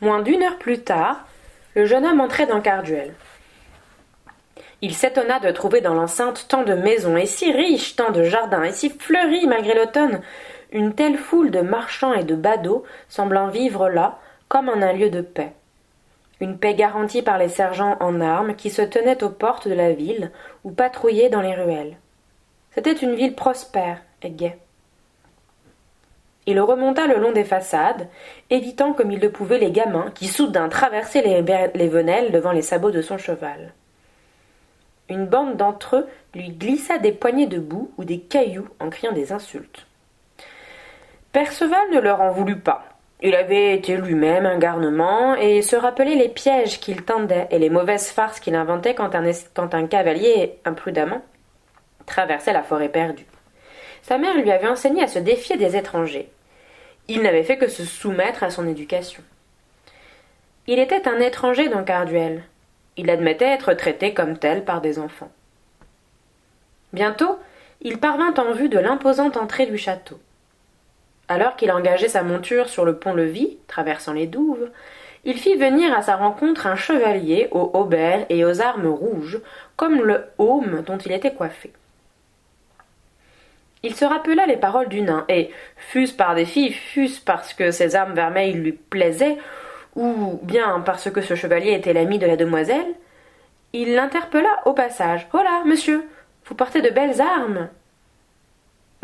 Moins d'une heure plus tard, le jeune homme entrait dans Carduel. Il s'étonna de trouver dans l'enceinte tant de maisons, et si riches, tant de jardins, et si fleuris malgré l'automne, une telle foule de marchands et de badauds semblant vivre là comme en un lieu de paix. Une paix garantie par les sergents en armes qui se tenaient aux portes de la ville ou patrouillaient dans les ruelles. C'était une ville prospère et gaie. Il remonta le long des façades, évitant comme il le pouvait les gamins qui soudain traversaient les venelles devant les sabots de son cheval. Une bande d'entre eux lui glissa des poignées de boue ou des cailloux en criant des insultes. Perceval ne leur en voulut pas. Il avait été lui-même un garnement et se rappelait les pièges qu'il tendait et les mauvaises farces qu'il inventait quand un cavalier, imprudemment, traversait la forêt perdue. Sa mère lui avait enseigné à se défier des étrangers. Il n'avait fait que se soumettre à son éducation. Il était un étranger dans Carduel. Il admettait être traité comme tel par des enfants. Bientôt, il parvint en vue de l'imposante entrée du château. Alors qu'il engageait sa monture sur le pont-levis, traversant les douves, il fit venir à sa rencontre un chevalier aux haubert et aux armes rouges, comme le aume dont il était coiffé. Il se rappela les paroles du nain, et, fût-ce par défi, fût-ce parce que ses armes vermeilles lui plaisaient, ou bien parce que ce chevalier était l'ami de la demoiselle, il l'interpella au passage. « Holà, monsieur, vous portez de belles armes !»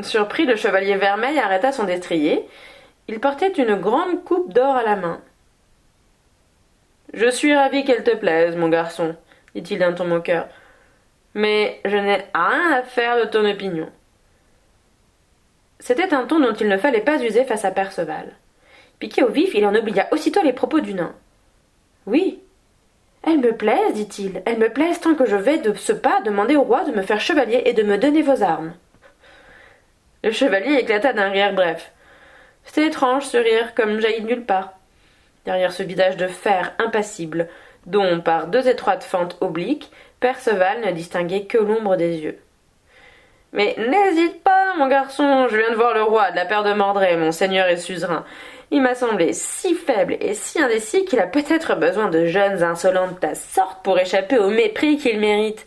Surpris, le chevalier vermeil arrêta son destrier. Il portait une grande coupe d'or à la main. « Je suis ravi qu'elle te plaise, mon garçon, dit-il d'un ton moqueur, mais je n'ai rien à faire de ton opinion. » C'était un ton dont il ne fallait pas user face à Perceval. Piqué au vif, il en oublia aussitôt les propos du nain. « Oui, elles me plaisent, dit-il, elles me plaisent tant que je vais de ce pas demander au roi de me faire chevalier et de me donner vos armes. » Le chevalier éclata d'un rire bref. C'était étrange ce rire, comme jailli de nulle part. Derrière ce visage de fer impassible, dont, par deux étroites fentes obliques, Perceval ne distinguait que l'ombre des yeux. « Mais n'hésite pas, mon garçon, je viens de voir le roi de la paire de Mordray, mon seigneur et suzerain. Il m'a semblé si faible et si indécis qu'il a peut-être besoin de jeunes insolents de ta sorte pour échapper au mépris qu'il mérite.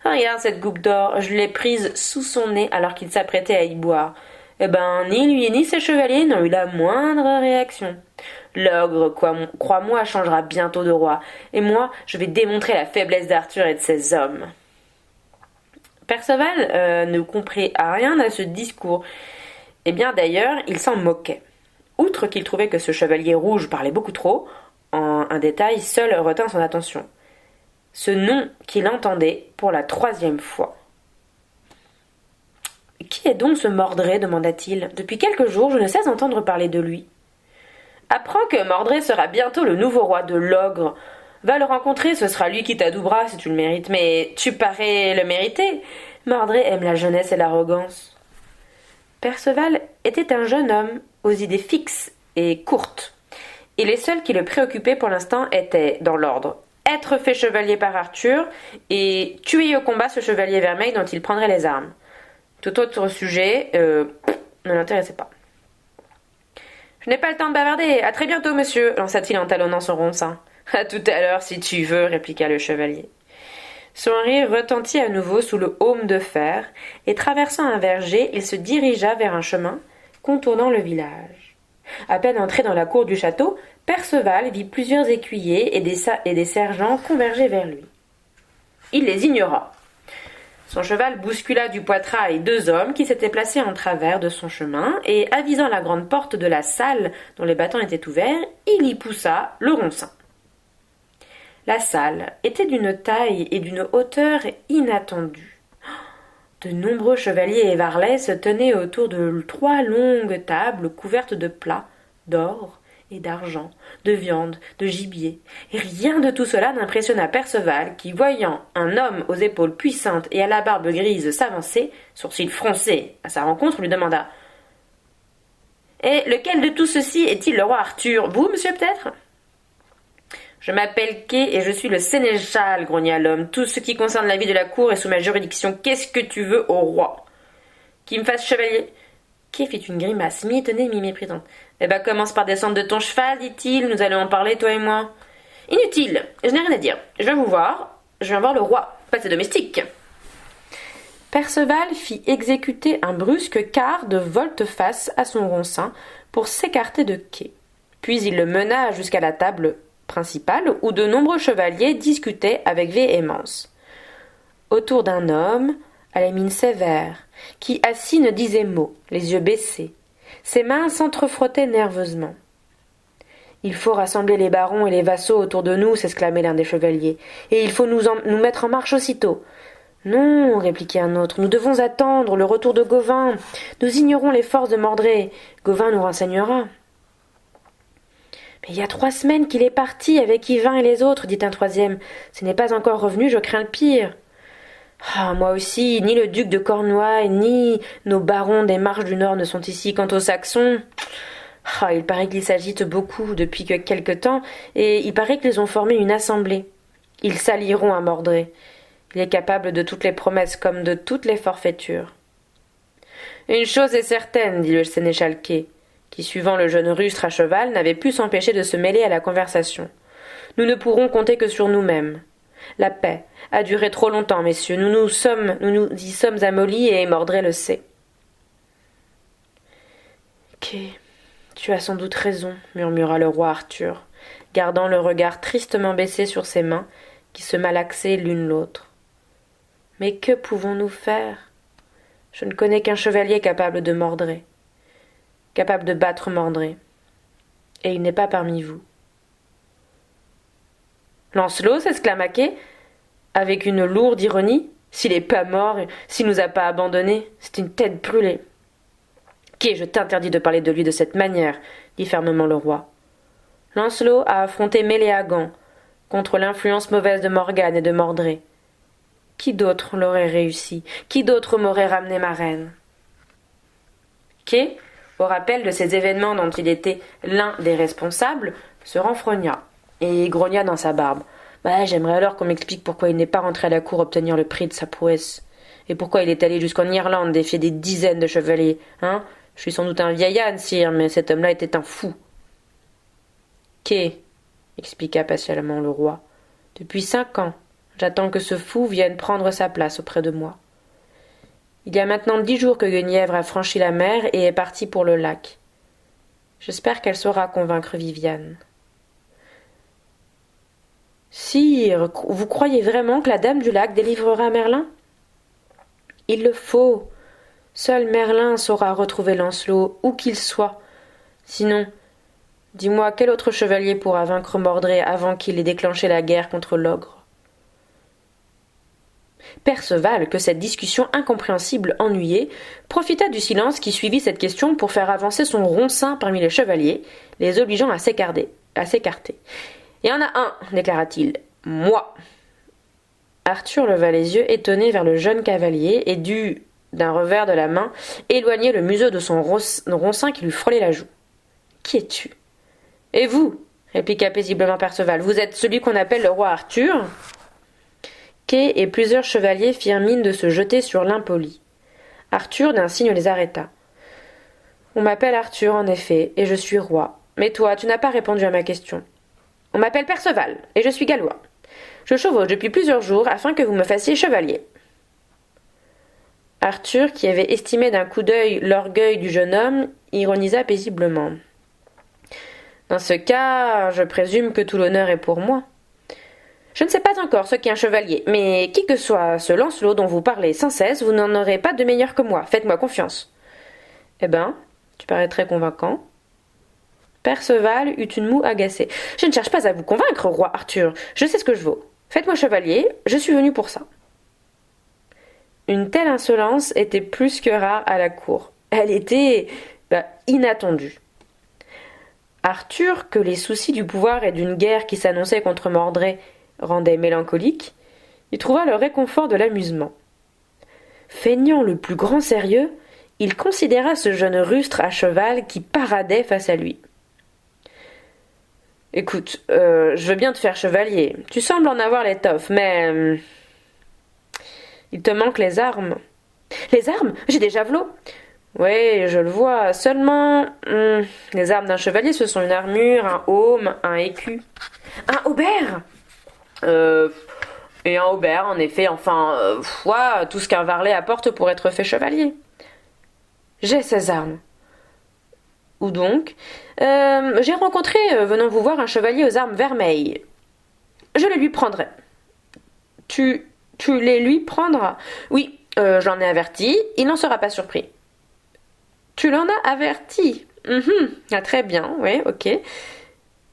Regarde cette coupe d'or, je l'ai prise sous son nez alors qu'il s'apprêtait à y boire. Eh ben, ni lui ni ses chevaliers n'ont eu la moindre réaction. L'ogre, crois-moi, changera bientôt de roi, et moi, je vais démontrer la faiblesse d'Arthur et de ses hommes. » Perceval ne comprit à rien à ce discours. Eh bien, d'ailleurs, il s'en moquait. Outre qu'il trouvait que ce chevalier rouge parlait beaucoup trop, un détail seul retint son attention. Ce nom qu'il entendait pour la 3e fois. « Qui est donc ce Mordray » demanda-t-il. « Depuis quelques jours, je ne sais entendre parler de lui. »« Apprends que Mordray sera bientôt le nouveau roi de l'ogre. Va le rencontrer, ce sera lui qui t'adoubera si tu le mérites. Mais tu parais le mériter. Mordray aime la jeunesse et l'arrogance. » Perceval était un jeune homme aux idées fixes et courtes, et les seuls qui le préoccupaient pour l'instant étaient, dans l'ordre, être fait chevalier par Arthur et tuer au combat ce chevalier vermeil dont il prendrait les armes. Tout autre sujet ne l'intéressait pas. « Je n'ai pas le temps de bavarder. À très bientôt, monsieur, lança-t-il en talonnant son rond-sein. « À tout à l'heure, si tu veux, répliqua le chevalier. Son rire retentit à nouveau sous le aume de fer, et traversant un verger, il se dirigea vers un chemin, contournant le village. À peine entré dans la cour du château, Perceval vit plusieurs écuyers et des sergents converger vers lui. Il les ignora. Son cheval bouscula du poitrail 2 hommes qui s'étaient placés en travers de son chemin, et avisant la grande porte de la salle dont les battants étaient ouverts, il y poussa le rond-sein. La salle était d'une taille et d'une hauteur inattendues. De nombreux chevaliers et varlets se tenaient autour de 3 longues tables couvertes de plats, d'or et d'argent, de viande, de gibier. Et rien de tout cela n'impressionna Perceval qui, voyant un homme aux épaules puissantes et à la barbe grise s'avancer, sourcils froncés, à sa rencontre, lui demanda « Et lequel de tout ceci est-il le roi Arthur? Vous, monsieur, peut-être ?» « Je m'appelle Kay et je suis le sénéchal, grogna l'homme. Tout ce qui concerne la vie de la cour est sous ma juridiction. Qu'est-ce que tu veux au roi? Qui me fasse chevalier? » Kay fit une grimace mi-étonnée, mi-méprisante. Eh ben, commence par descendre de ton cheval, dit-il, nous allons en parler, toi et moi. Inutile, je n'ai rien à dire. Je viens vous voir, je viens voir le roi, pas ses domestiques. Perceval fit exécuter un brusque quart de volte-face à son roncin pour s'écarter de quai. Puis il le mena jusqu'à la table principale où de nombreux chevaliers discutaient avec véhémence. Autour d'un homme, à la mine sévère, qui assis ne disait mot, les yeux baissés. Ses mains s'entrefrottaient nerveusement. Il faut rassembler les barons et les vassaux autour de nous, s'exclamait l'un des chevaliers, et il faut nous mettre en marche aussitôt. Non, répliquait un autre, nous devons attendre le retour de Gauvin. Nous ignorons les forces de Mordred. Gauvin nous renseignera. Mais il y a 3 semaines qu'il est parti avec Yvain et les autres, dit un troisième. S'il n'est pas encore revenu, je crains le pire. Ah, moi aussi, ni le duc de Cornouailles, ni nos barons des marches du Nord ne sont ici. Quant aux Saxons, ah, il paraît qu'ils s'agitent beaucoup depuis quelque temps, et il paraît qu'ils ont formé une assemblée. Ils s'allieront à Mordred. Il est capable de toutes les promesses comme de toutes les forfaitures. Une chose est certaine, dit le sénéchal Kay, qui, suivant le jeune rustre à cheval, n'avait pu s'empêcher de se mêler à la conversation. Nous ne pourrons compter que sur nous-mêmes. La paix a duré trop longtemps, messieurs. Nous nous y sommes amollis et Mordred le sait. Kay, tu as sans doute raison, murmura le roi Arthur, gardant le regard tristement baissé sur ses mains, qui se malaxaient l'une l'autre. Mais que pouvons-nous faire? Je ne connais qu'un chevalier capable de Mordred, capable de battre Mordred, et il n'est pas parmi vous. Lancelot, s'exclama Kay, avec une lourde ironie. S'il n'est pas mort, s'il nous a pas abandonnés, c'est une tête brûlée. Kay, je t'interdis de parler de lui de cette manière, dit fermement le roi. Lancelot a affronté Méléagant contre l'influence mauvaise de Morgane et de Mordred. Qui d'autre l'aurait réussi? Qui d'autre m'aurait ramené ma reine? Kay, au rappel de ces événements dont il était l'un des responsables, se renfrogna et grogna dans sa barbe. J'aimerais alors qu'on m'explique pourquoi il n'est pas rentré à la cour obtenir le prix de sa prouesse. Et pourquoi il est allé jusqu'en Irlande défier des dizaines de chevaliers, hein? Je suis sans doute un vieil âne, sire, mais cet homme-là était un fou. Kay, expliqua patiemment le roi, depuis 5 ans, j'attends que ce fou vienne prendre sa place auprès de moi. Il y a maintenant 10 jours que Guenièvre a franchi la mer et est partie pour le lac. J'espère qu'elle saura convaincre Viviane. Sire, vous croyez vraiment que la dame du lac délivrera Merlin? Il le faut. Seul Merlin saura retrouver Lancelot, où qu'il soit. Sinon, dis-moi, quel autre chevalier pourra vaincre Mordred avant qu'il ait déclenché la guerre contre l'ogre? Perceval, que cette discussion incompréhensible ennuyait, profita du silence qui suivit cette question pour faire avancer son roncin parmi les chevaliers, les obligeant à s'écarter. « Il y en a un, déclara-t-il. Moi. » Arthur leva les yeux étonnés vers le jeune cavalier et dut, d'un revers de la main, éloigner le museau de son roncin qui lui frôlait la joue. « Qui es-tu? »« Et vous, répliqua paisiblement Perceval, vous êtes celui qu'on appelle le roi Arthur ?» Kay et plusieurs chevaliers firent mine de se jeter sur l'impoli. Arthur, d'un signe, les arrêta. « On m'appelle Arthur, en effet, et je suis roi. Mais toi, tu n'as pas répondu à ma question. On m'appelle Perceval, et je suis gallois. Je chevauche depuis plusieurs jours afin que vous me fassiez chevalier. » Arthur, qui avait estimé d'un coup d'œil l'orgueil du jeune homme, ironisa paisiblement. « Dans ce cas, je présume que tout l'honneur est pour moi. Je ne sais pas encore ce qu'est un chevalier, mais qui que soit ce Lancelot dont vous parlez sans cesse, vous n'en aurez pas de meilleur que moi. Faites-moi confiance. » Eh ben, tu parais très convaincant. Perceval eut une moue agacée. « Je ne cherche pas à vous convaincre, roi Arthur. Je sais ce que je vaux. Faites-moi chevalier, je suis venu pour ça. » Une telle insolence était plus que rare à la cour. Elle était inattendue. Arthur, que les soucis du pouvoir et d'une guerre qui s'annonçait contre Mordred rendait mélancolique, y trouva le réconfort de l'amusement. Feignant le plus grand sérieux, il considéra ce jeune rustre à cheval qui paradait face à lui. « Écoute, je veux bien te faire chevalier. Tu sembles en avoir l'étoffe, mais... il te manque les armes. »« Les armes? J'ai des javelots. Oui, je le vois. Seulement, les armes d'un chevalier, ce sont une armure, un aume, un écu. Un haubert Euh, et un haubert, en effet, enfin, ouais, tout ce qu'un varlet apporte pour être fait chevalier. J'ai ces armes. Où donc J'ai rencontré, venant vous voir, un chevalier aux armes vermeilles. Je les lui prendrai. Tu les lui prendras? Oui, j'en ai averti, il n'en sera pas surpris. Tu l'en as averti? Ah, très bien, oui, ok.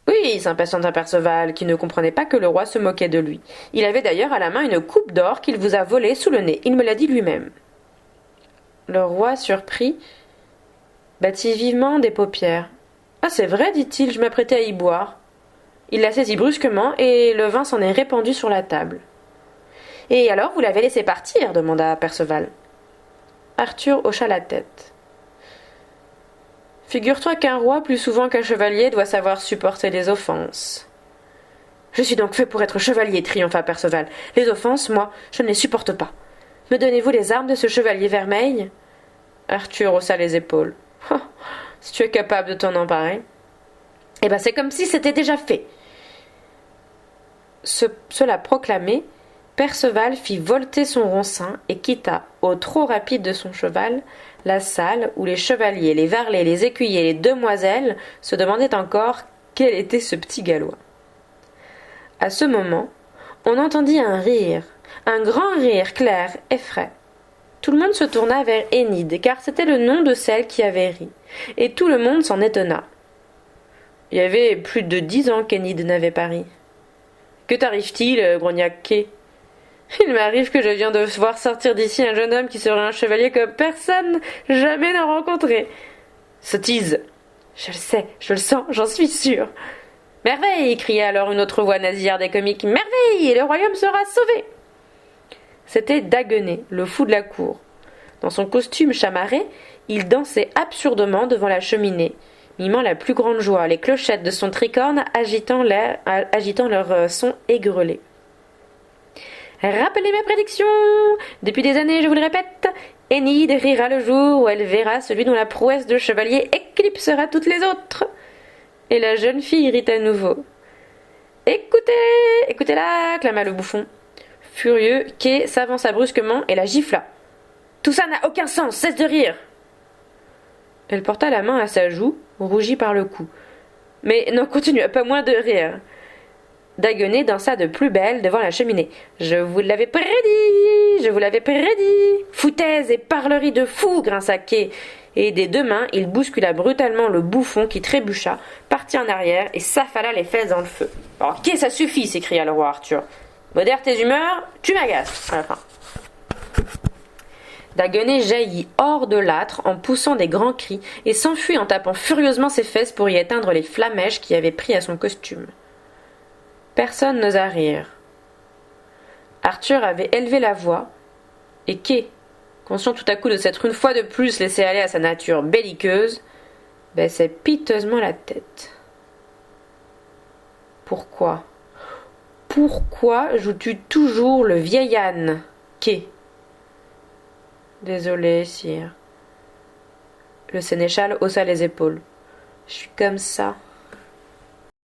Oui, s'impatienta Perceval, qui ne comprenait pas que le roi se moquait de lui. Il avait d'ailleurs à la main une coupe d'or qu'il vous a volée sous le nez, il me l'a dit lui-même. Le roi, surpris, battit vivement des paupières. Ah, c'est vrai, dit-il, je m'apprêtais à y boire. Il la saisit brusquement, et le vin s'en est répandu sur la table. Et alors, vous l'avez laissé partir demanda Perceval. Arthur hocha la tête. Figure-toi qu'un roi, plus souvent qu'un chevalier, doit savoir supporter les offenses. Je suis donc fait pour être chevalier, triompha Perceval. Les offenses, moi, je ne les supporte pas. Me donnez-vous les armes de ce chevalier vermeil? Arthur haussa les épaules. Oh, si tu es capable de t'en emparer. Eh ben, c'est comme si c'était déjà fait. Cela proclamé, Perceval fit volter son roncin et quitta, au trot rapide de son cheval, la salle où les chevaliers, les varlets, les écuyers, les demoiselles se demandaient encore quel était ce petit gallois. À ce moment, on entendit un grand rire clair et frais. Tout le monde se tourna vers Énide, car c'était le nom de celle qui avait ri, et tout le monde s'en étonna. Il y avait plus de 10 ans qu'Énide n'avait pas ri. Que t'arrive-t-il, grogna Kay. Il m'arrive que je viens de voir sortir d'ici un jeune homme qui serait un chevalier que personne jamais n'a rencontré. Sottise. Je le sais, je le sens, j'en suis sûre. Merveille, cria alors une autre voix nasillarde et comique. Merveille, et le royaume sera sauvé. C'était Daguenet, le fou de la cour. Dans son costume chamarré, il dansait absurdement devant la cheminée, mimant la plus grande joie, les clochettes de son tricorne agitant leur son aigrelé. Rappelez mes prédictions. Depuis des années, je vous le répète, Énide rira le jour où elle verra celui dont la prouesse de chevalier éclipsera toutes les autres. Et la jeune fille rit à nouveau. Écoutez, écoutez-la, clama le bouffon. Furieux, Kay s'avança brusquement et la gifla. Tout ça n'a aucun sens, cesse de rire. Elle porta la main à sa joue, rougie par le coup. Mais n'en continua pas moins de rire. Daguenet dansa de plus belle devant la cheminée. Je vous l'avais prédit, je vous l'avais prédit. Foutaise et parlerie de fou, grinça Kay, et des deux mains il bouscula brutalement le bouffon qui trébucha, partit en arrière et s'affala les fesses dans le feu. Oh, Kay, ça suffit, s'écria le roi Arthur. Modère tes humeurs, tu m'agaces. À la fin. Daguenet jaillit hors de l'âtre en poussant des grands cris et s'enfuit en tapant furieusement ses fesses pour y éteindre les flamèches qui avaient pris à son costume. Personne n'osa rire. Arthur avait élevé la voix, et Kay, conscient tout à coup de s'être une fois de plus laissé aller à sa nature belliqueuse, baissait piteusement la tête. Pourquoi joues-tu toujours le vieil âne, Kay? Désolé, sire. Le sénéchal haussa les épaules. Je suis comme ça.